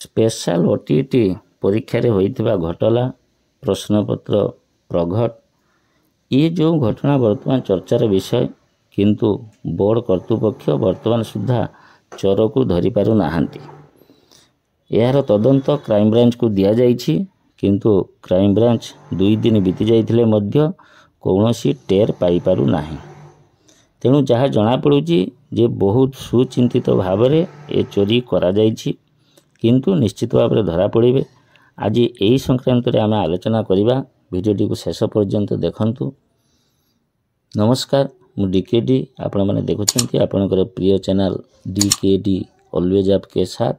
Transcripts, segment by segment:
Special OTT परीक्षा रे होइथिबा घटला प्रश्नपत्र प्रघट ये जो घटना वर्तमान चर्चार विषय किंतु बोर्ड कर्तृपक्ष वर्तमान सुधा चोर को धरी पारु नाहांती। यार तदंत क्राइमब्रांच को दिया जाइछि किंतु क्राइमब्रांच 2 दिन बीती जाइथिले मध्य कौनसी टेर पाई पारु नाही। तेणु जहाँ जना पड़ुछि जे बहुत सुचिंतित भाव में ए चोरी करा जाइछि किंतु निश्चित भाव में धरा पड़े। आज यही संक्रांत रे आमे आलोचना करिबा। भिडियोटी को शेष पर्यंत देखंतु। नमस्कार, मु डीकेडी आपण माने देखुछंती आपनकर प्रिय चैनल डीकेडी ऑलवेज आपके साथ।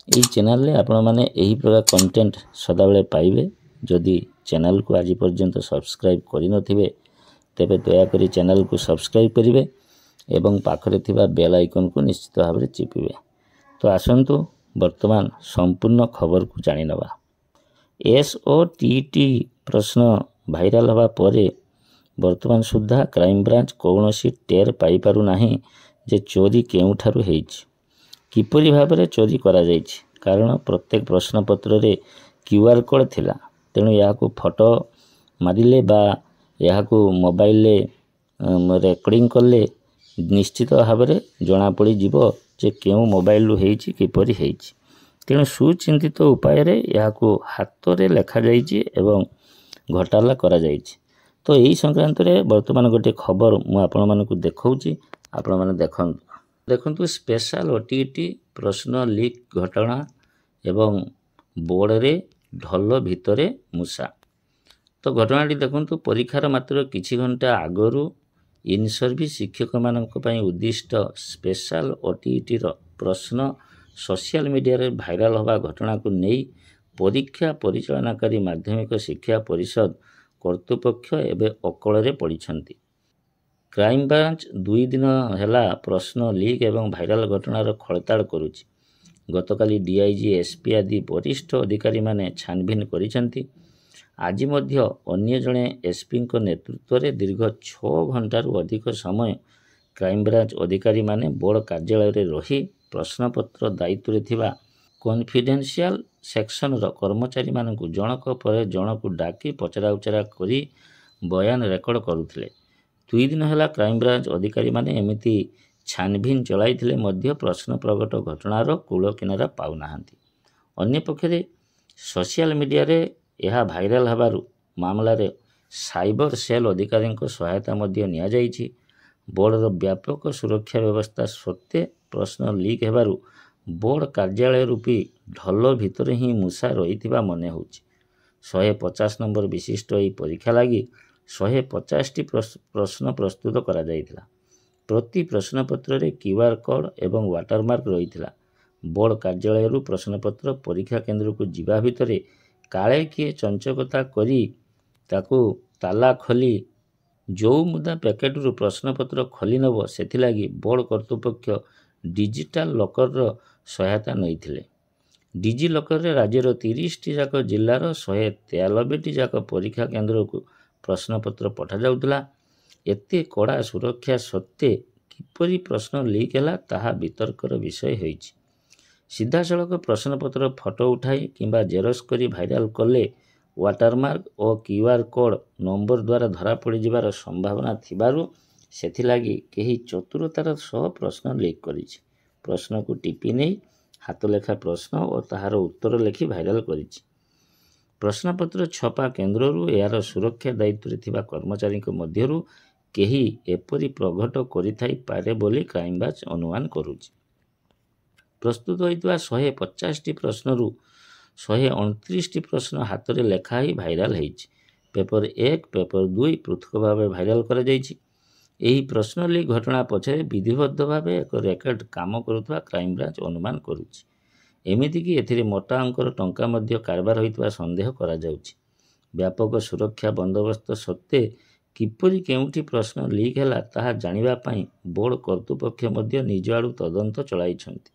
यही चैनल रे आपण माने एही प्रकार कंटेंट सदाबेले पाइबे। जदि चैनल को आज पर्यंत सब्सक्राइब करि नथिबे तेबे दया करी चैनल को सब्सक्राइब करिवे एवं पाखरे थिबा बेल आइकन को निश्चित भाव में चिपिबे। तो आसंतु वर्तमान संपूर्ण खबर को जानि नबा। एसओटीटी प्रश्न भाइराल हवा परे वर्तमान सुधा क्राइमब्रांच कौनसी टेर पाई पारु नाही जे चोरी केउठारु हेइछि, किपरि भाव में चोरी करा जाइछि। कारण प्रत्येक प्रश्नपत्र रे क्यूआर कोड थिला। तेणु याको फोटो मारिले बा याको मोबाइल रेकर्डिंग कले निश्चित भाव में जना पड़ी जीवो जे केउ मोबाइल हेइछि किपरि हेइछि। तेणु सुचिंतित उपाय रे याको हाथ रे लेखा जाइछि एवं घोटाला करा जाइछि। तो यही संक्रांत रे वर्तमान गोटे खबर मु आपण मानकु देखौछि, आपण माने देखंतु स्पेशल ओटीटी प्रश्न लीक घटना एवं बोर्ड रे ढल भितरे मूसा। तो घटनाटी देखंतु परीक्षार मात्र किछि घंटा आगरु इन सर्विस शिक्षक मानक पई उद्दिष्ट स्पेशल ओटीटी रो प्रश्न सोशल मीडिया रे भाइराल होबा घटना को नहीं परीक्षा परिचालनाकारी माध्यमिक शिक्षा परिषद कर्तृपक्ष एवं अकल रे पड़िछंती। क्राइमब्रांच 2 दिन हेला प्रश्न लीक एवं भाइराल घटनार खलताड़ करुछि। गतकाली डीआईजी एसपी आदि वरिष्ठ अधिकारी माने छानभिन करिछंती। आज मध्य अन्य जणे एसपी नेतृत्व रे दीर्घ 6 घंटारू अधिक समय क्राइमब्रांच अधिकारी माने बोर्ड कार्यालय रे रही प्रश्नपत्र दायित्व रे थिबा कॉन्फिडेंशियल सेक्शन रो कर्मचारी मानकु जनक पर जनकु डाकी पचरा उचरा करी बयान रेकर्ड करुथिले। 2 दिन हेला क्राइमब्रांच अधिकारी माने एमिति छानभिन चलाइथिले मध्य प्रश्न प्रगट घटनार कूल किनारा पाउ नाहांती। अन्य पक्षरे सोशल मीडिया रे यह भाइराल हबारु मामला रे साइबर सेल अधिकारी सहायता मध्य निया जाइछि। बोर्डर व्यापक सुरक्षा व्यवस्था सत्वे प्रश्न लीक हेबारु बोर्ड कार्यालय रूपी ढल भितर ही मूसा रही मने होछि। 150 नंबर विशिष्ट यह परीक्षा लगी 150 टी प्रश्न प्रस्तुत करा जाइथिला। प्रति प्रश्नपत्र रे क्यूआर कोड एवं वाटरमार्क रहिथिला। बोर्ड कार्यालय रु प्रश्नपत्र परीक्षा केंद्र को जीवा भितरे काले किए चंचकता करी ताकू ताला खोली जो मुदा पैकेट रु प्रश्नपत्र खोली नब सेथिलागी बोर्ड कर्तृपक्ष डिजिटल लकर रो सहायता नैथिले। डिजी लकर रे राज्यर 30 टी जाक जिल्लार 193 टी जाक परीक्षा केंद्र को प्रश्नपत्र पठा जाउतला। एते कड़ा सुरक्षा सत्वे किपरि प्रश्न लीक हैला ताहा वितर्कर विषय होइछि। सीधा सड़क प्रश्नपत्र फोटो उठाई किंबा जेरक्स करी भाइराल कले वाटरमार्क और क्यूआर कोड नंबर द्वारा धरा पड़ी जिबार संभावना थिबारु सेथिलागी केही चतुरतार सह प्रश्न लीक करिछि। प्रश्न को टिपी नहीं हाथ लेखा प्रश्न और ताहार उत्तर लेखि भाइराल करिछि। प्रश्नपत्र छपा केन्द्ररू यार सुरक्षा दायित्व थिबा कर्मचारी मध्यरू केही एपरि प्रघट करिथाई पारे बोली क्राइमब्रांच अनुमान करुछि। प्रस्तुत होइतबा 150 टी प्रश्नरू 129 टी प्रश्न हाथ रे लेखा ही भाइराल होइछि। पेपर 1 पेपर 2 पृथक भाव भाइराल करा जाइछि। एही प्रश्न लीक घटना पछरे विधिबद्ध भाव एक रेकर्ड काम करुवा क्राइमब्रांच अनुमान करुछि। एमिति कि एथिरे मोटा अंकर टंका मध्य कारबार होइतबा संदेह करा जाउछि। व्यापक सुरक्षा बंदोबस्त सत्वे किपरि केउठी प्रश्न लीक हैला ताहा जानिबा पई बोर्ड कर्तृपक्ष मध्य निज आडू तदंत चलाइछंती।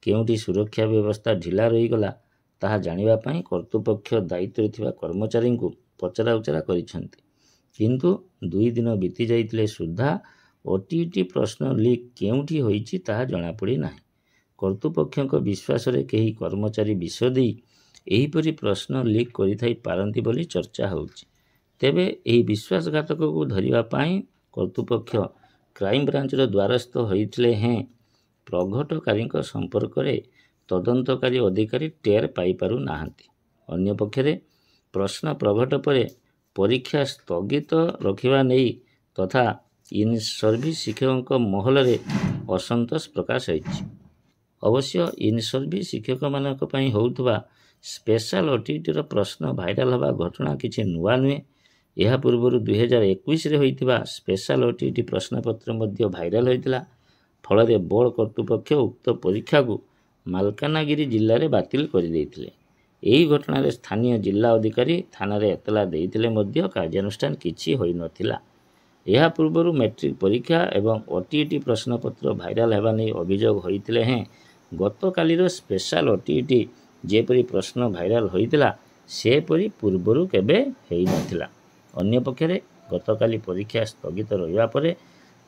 केउठी सुरक्षा व्यवस्था ढिला रही गला ताहा जानिबा पई कर्तृपक्ष दायित्व थिबा कर्मचारी को पचरा उचरा करिछंती। किंतु 2 दिन बीती जाइतिले सुधा ओटीटी प्रश्न लीक केउठी होइछि ताहा जଣା पड़ी नाही। କର୍ତ୍ତୃପକ୍ଷଙ୍କ ବିଶ୍ୱାସରେ କେହି କର୍ମଚାରୀ ବିଷ ଦେଇ ଏହିପରି ପ୍ରଶ୍ନ ଲିକ୍ କରିଥାଇ ପାରନ୍ତି ବୋଲି ଚର୍ଚ୍ଚା ହେଉଛି। ତେବେ ଏହି ବିଶ୍ୱାସଘାତକକୁ ଧରିବା ପାଇଁ କର୍ତ୍ତୃପକ୍ଷ କ୍ରାଇମବ୍ରାଞ୍ଚର ଦ୍ୱାରସ୍ଥ ହୋଇଥିଲେ ହେଁ ପ୍ରଘଟକାରୀଙ୍କ ସମ୍ପର୍କରେ ତଦନ୍ତକାରୀ ଅଧିକାରୀ ଟେର ପାଇପାରୁନାହାନ୍ତି। ଅନ୍ୟପକ୍ଷରେ ପ୍ରଶ୍ନ ପ୍ରଘଟ ପରେ ପରୀକ୍ଷା ସ୍ଥଗିତ ରଖିବା ନେଇ ତଥା ଇନ୍ ସର୍ଭିସ୍ ଶିକ୍ଷକଙ୍କ ମହଲରେ ଅସନ୍ତୋଷ ପ୍ରକାଶ ହୋଇଛି। ଅବଶ୍ୟ ଇନ୍ ସର୍ଭିସ୍ ଶିକ୍ଷକମାନଙ୍କ ପାଇଁ ହେଉଥିବା ସ୍ପେଶାଲ ଓଟିଇଟିର ପ୍ରଶ୍ନ ଭାଇରାଲ ହେବା ଘଟଣା କିଛି ନୂଆ ନୁହେଁ। ଏହା ପୂର୍ବରୁ 2021ରେ ହୋଇଥିବା ସ୍ପେଶାଲ ଓଟିଇଟି ପ୍ରଶ୍ନପତ୍ର ମଧ୍ୟ ଭାଇରାଲ ହୋଇଥିଲା। ଫଳରେ ବୋର୍ଡ କର୍ତ୍ତୃପକ୍ଷ ଉକ୍ତ ପରୀକ୍ଷାକୁ ମାଲକାନଗିରି ଜିଲ୍ଲାରେ ବାତିଲ କରିଦେଇଥିଲେ। ଏହି ଘଟଣାରେ ସ୍ଥାନୀୟ ଜିଲ୍ଲା ଅଧିକାରୀ ଥାନାରେ ଏତଲା ଦେଇଥିଲେ ମଧ୍ୟ କାର୍ଯ୍ୟାନୁଷ୍ଠାନ କିଛି ହୋଇନଥିଲା। ଏହା ପୂର୍ବରୁ ମାଟ୍ରିକ ପରୀକ୍ଷା ଏବଂ ଓଟିଇଟି ପ୍ରଶ୍ନପତ୍ର ଭାଇରାଲ ହେବା ନେଇ ଅଭିଯୋଗ ହୋଇଥିଲେ ହେଁ ଗତକାଲିର ସ୍ପେଶାଲ ଓଟିଇଟି ଯେପରି ପ୍ରଶ୍ନ ଭାଇରାଲ ହୋଇଥିଲା ସେପରି ପୂର୍ବରୁ କେବେ ହୋଇନଥିଲା। ଅନ୍ୟପକ୍ଷରେ ଗତକାଲି ପରୀକ୍ଷା ସ୍ଥଗିତ ରହିବା ପରେ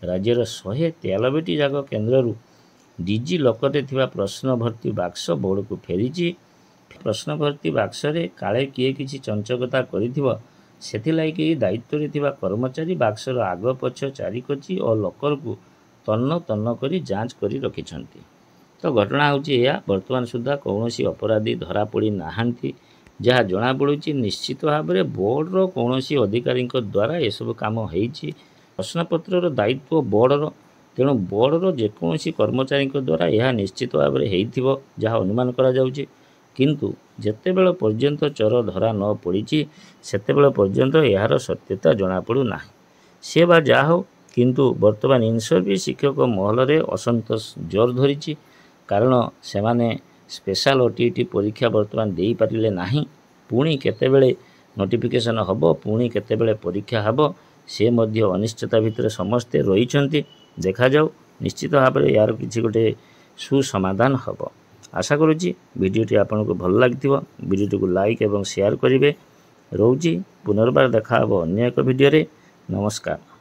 ରାଜ୍ୟର 193ଟି ଯାକ କେନ୍ଦ୍ରରୁ ଡିଜି ଲକରରେ ଥିବା ପ୍ରଶ୍ନ ଭର୍ତ୍ତି ବାକ୍ସ ବୋର୍ଡକୁ ଫେରିଛି। ପ୍ରଶ୍ନ ଭର୍ତ୍ତି ବାକ୍ସରେ କାଳେ କିଏ କିଛି ଚଞ୍ଚକତା କରିଥିବ ସେଥିଲାଗି ଦାୟିତ୍ୱରେ ଥିବା କର୍ମଚାରୀ ବାକ୍ସର ଆଗ ପଛ ଚାରିକୋଚି ଓ ଲକରକୁ ତନ୍ନ ତନ୍ନ କରି ଯାଞ୍ଚ କରି ରଖିଛନ୍ତି। ତ ଘଟଣା ହେଉଛି ଏହା। ବର୍ତ୍ତମାନ ସୁଦ୍ଧା କୌଣସି ଅପରାଧୀ ଧରାପଡ଼ି ନାହାନ୍ତି। ଯାହା ଜଣାପଡ଼ୁଛି ନିଶ୍ଚିତ ଭାବରେ ବୋର୍ଡର କୌଣସି ଅଧିକାରୀଙ୍କ ଦ୍ୱାରା ଏସବୁ କାମ ହେଇଛି। ପ୍ରଶ୍ନପତ୍ରର ଦାୟିତ୍ୱ ବୋର୍ଡର, ତେଣୁ ବୋର୍ଡର ଯେକୌଣସି କର୍ମଚାରୀଙ୍କ ଦ୍ୱାରା ଏହା ନିଶ୍ଚିତ ଭାବରେ ହେଇଥିବ ଯାହା ଅନୁମାନ କରାଯାଉଛି। କିନ୍ତୁ ଯେତେବେଳେ ପର୍ଯ୍ୟନ୍ତ ଚୋର ଧରା ନ ପଡ଼ିଛି ସେତେବେଳେ ପର୍ଯ୍ୟନ୍ତ ଏହାର ସତ୍ୟତା ଜଣାପଡ଼ୁନାହିଁ। ସେ ବା ଯାହା ହେଉ, କିନ୍ତୁ ବର୍ତ୍ତମାନ ଇନ୍ ସର୍ଭିସ୍ ଶିକ୍ଷକ ମହଲରେ ଅସନ୍ତୋଷ ଜୋର ଧରିଛି। କାରଣ ସେମାନେ ସ୍ପେଶାଲ ଓଟିଇଟି ପରୀକ୍ଷା ବର୍ତ୍ତମାନ ଦେଇପାରିଲେ ନାହିଁ। ପୁଣି କେତେବେଳେ ନୋଟିଫିକେସନ୍ ହେବ, ପୁଣି କେତେବେଳେ ପରୀକ୍ଷା ହେବ, ସେ ମଧ୍ୟ ଅନିଶ୍ଚିତତା ଭିତରେ ସମସ୍ତେ ରହିଛନ୍ତି। ଦେଖାଯାଉ, ନିଶ୍ଚିତ ଭାବରେ ଏହାର କିଛି ଗୋଟେ ସୁସମାଧାନ ହେବ। ଆଶା କରୁଛି ଭିଡ଼ିଓଟି ଆପଣଙ୍କୁ ଭଲ ଲାଗିଥିବ। ଭିଡ଼ିଓଟିକୁ ଲାଇକ୍ ଏବଂ ସେୟାର କରିବେ। ରହୁଛି, ପୁନର୍ବାର ଦେଖା ହେବ ଅନ୍ୟ ଏକ ଭିଡ଼ିଓରେ। ନମସ୍କାର।